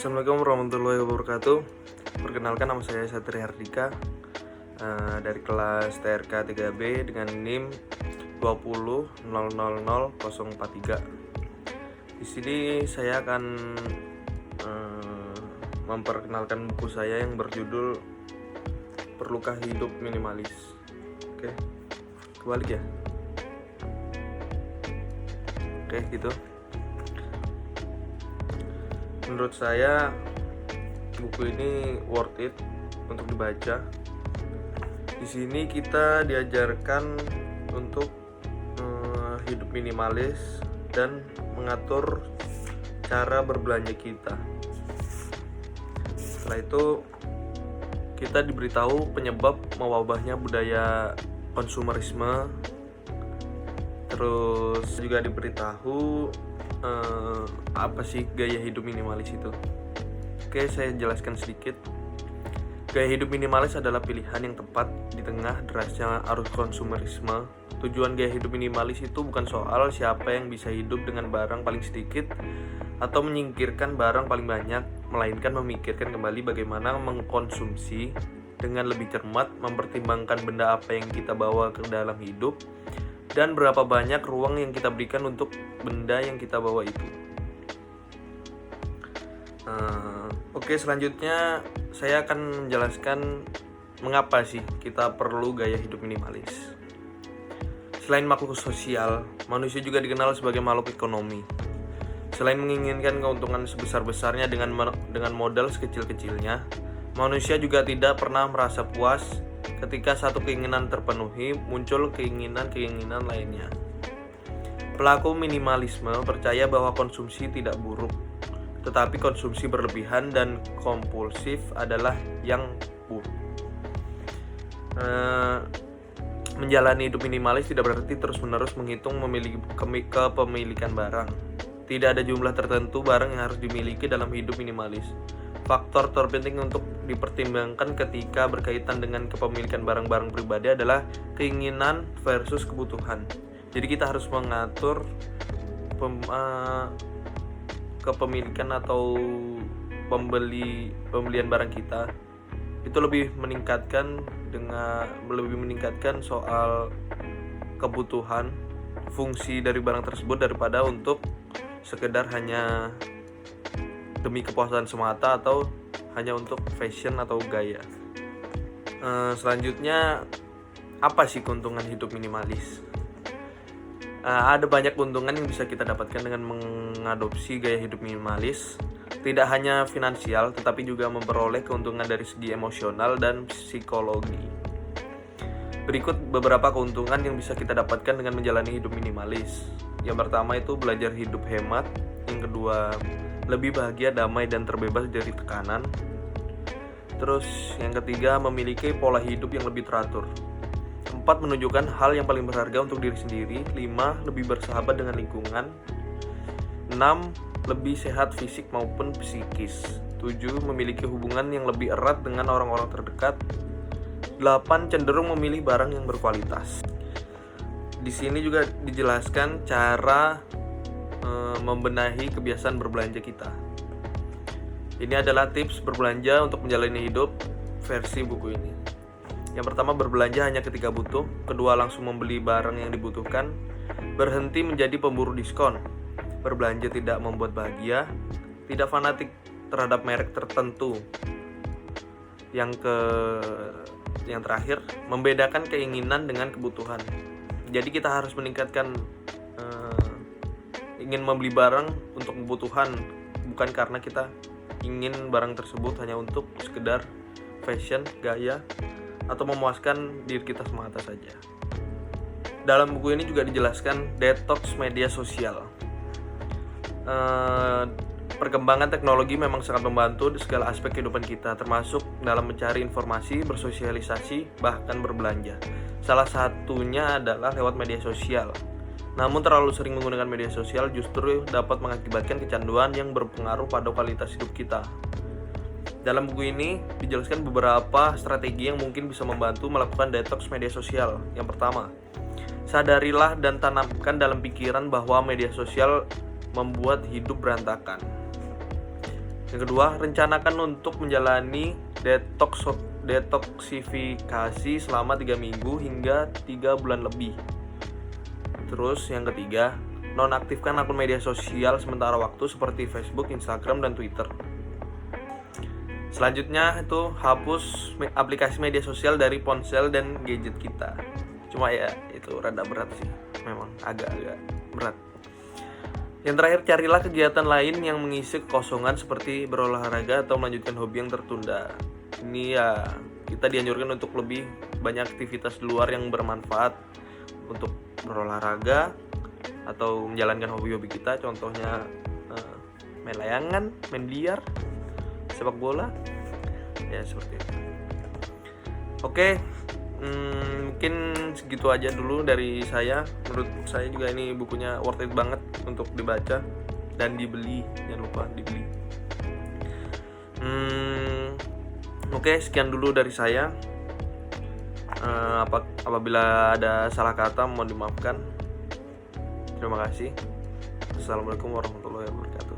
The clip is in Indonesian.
Assalamualaikum warahmatullahi wabarakatuh. Perkenalkan, nama saya Satria Hardika, dari kelas TRK 3B dengan NIM 20000043. Di sini saya akan memperkenalkan buku saya yang berjudul Perlukah Hidup Minimalis. Oke, kebalik ya. Oke, gitu. Menurut saya buku ini worth it untuk dibaca. Di sini kita diajarkan untuk hidup minimalis dan mengatur cara berbelanja kita. Setelah itu kita diberitahu penyebab mewabahnya budaya konsumerisme. Terus juga diberitahu apa sih gaya hidup minimalis itu. Oke, saya jelaskan sedikit. Gaya hidup minimalis adalah pilihan yang tepat di tengah derasnya arus konsumerisme. Tujuan gaya hidup minimalis itu bukan soal siapa yang bisa hidup dengan barang paling sedikit atau menyingkirkan barang paling banyak, melainkan memikirkan kembali bagaimana mengkonsumsi dengan lebih cermat, mempertimbangkan benda apa yang kita bawa ke dalam hidup, dan berapa banyak ruang yang kita berikan untuk benda yang kita bawa itu. Oke, selanjutnya saya akan menjelaskan mengapa sih kita perlu gaya hidup minimalis. Selain makhluk sosial, manusia juga dikenal sebagai makhluk ekonomi. Selain menginginkan keuntungan sebesar-besarnya dengan modal sekecil-kecilnya, manusia juga tidak pernah merasa puas. Ketika satu keinginan terpenuhi, muncul keinginan-keinginan lainnya. Pelaku minimalisme percaya bahwa konsumsi tidak buruk, tetapi konsumsi berlebihan dan kompulsif adalah yang buruk. Menjalani hidup minimalis tidak berarti terus-menerus menghitung kepemilikan barang. Tidak ada jumlah tertentu barang yang harus dimiliki dalam hidup minimalis. Faktor terpenting untuk dipertimbangkan ketika berkaitan dengan kepemilikan barang-barang pribadi adalah keinginan versus kebutuhan. Jadi kita harus mengatur kepemilikan atau pembelian barang kita itu lebih meningkatkan soal kebutuhan, fungsi dari barang tersebut daripada untuk sekedar hanya demi kepuasan semata atau hanya untuk fashion atau gaya. Selanjutnya, apa sih keuntungan hidup minimalis? Ada banyak keuntungan yang bisa kita dapatkan dengan mengadopsi gaya hidup minimalis. Tidak hanya finansial, tetapi juga memperoleh keuntungan dari segi emosional dan psikologi. Berikut beberapa keuntungan yang bisa kita dapatkan dengan menjalani hidup minimalis. Yang pertama itu belajar hidup hemat. Yang kedua, lebih bahagia, damai, dan terbebas dari tekanan. Terus yang ketiga, memiliki pola hidup yang lebih teratur. 4, menunjukkan hal yang paling berharga untuk diri sendiri. 5, lebih bersahabat dengan lingkungan. 6, lebih sehat fisik maupun psikis. 7, memiliki hubungan yang lebih erat dengan orang-orang terdekat. 8, cenderung memilih barang yang berkualitas. Di sini juga dijelaskan cara membenahi kebiasaan berbelanja kita. Ini adalah tips berbelanja untuk menjalani hidup versi buku ini. Yang pertama, berbelanja hanya ketika butuh. Kedua, langsung membeli barang yang dibutuhkan. Berhenti menjadi pemburu diskon. Berbelanja tidak membuat bahagia. Tidak fanatik terhadap merek tertentu. Yang terakhir, membedakan keinginan dengan kebutuhan. Jadi kita harus meningkatkan ingin membeli barang untuk kebutuhan, bukan karena kita ingin barang tersebut hanya untuk sekedar fashion, gaya, atau memuaskan diri kita semata saja. Dalam buku ini juga dijelaskan detox media sosial. Perkembangan teknologi memang sangat membantu di segala aspek kehidupan kita, termasuk dalam mencari informasi, bersosialisasi, bahkan berbelanja. Salah satunya adalah lewat media sosial. Namun terlalu sering menggunakan media sosial justru dapat mengakibatkan kecanduan yang berpengaruh pada kualitas hidup kita. Dalam buku ini dijelaskan beberapa strategi yang mungkin bisa membantu melakukan detox media sosial. Yang pertama, sadarilah dan tanamkan dalam pikiran bahwa media sosial membuat hidup berantakan. Yang kedua, rencanakan untuk menjalani detoksifikasi selama 3 minggu hingga 3 bulan lebih. Terus yang ketiga, nonaktifkan akun media sosial sementara waktu seperti Facebook, Instagram, dan Twitter. Selanjutnya itu hapus aplikasi media sosial dari ponsel dan gadget kita. Cuma ya itu rada berat sih, memang agak-agak berat. Yang terakhir, carilah kegiatan lain yang mengisi kekosongan seperti berolahraga atau melanjutkan hobi yang tertunda. Ini ya kita dianjurkan untuk lebih banyak aktivitas di luar yang bermanfaat untuk berolahraga atau menjalankan hobi-hobi kita. Contohnya main layangan, main biliar, sepak bola, ya seperti itu. Oke, mungkin segitu aja dulu dari saya. Menurut saya juga ini bukunya worth it banget untuk dibaca dan dibeli, jangan lupa dibeli. Oke, sekian dulu dari saya. Apabila ada salah kata mohon dimaafkan. Terima kasih. Assalamualaikum warahmatullahi wabarakatuh.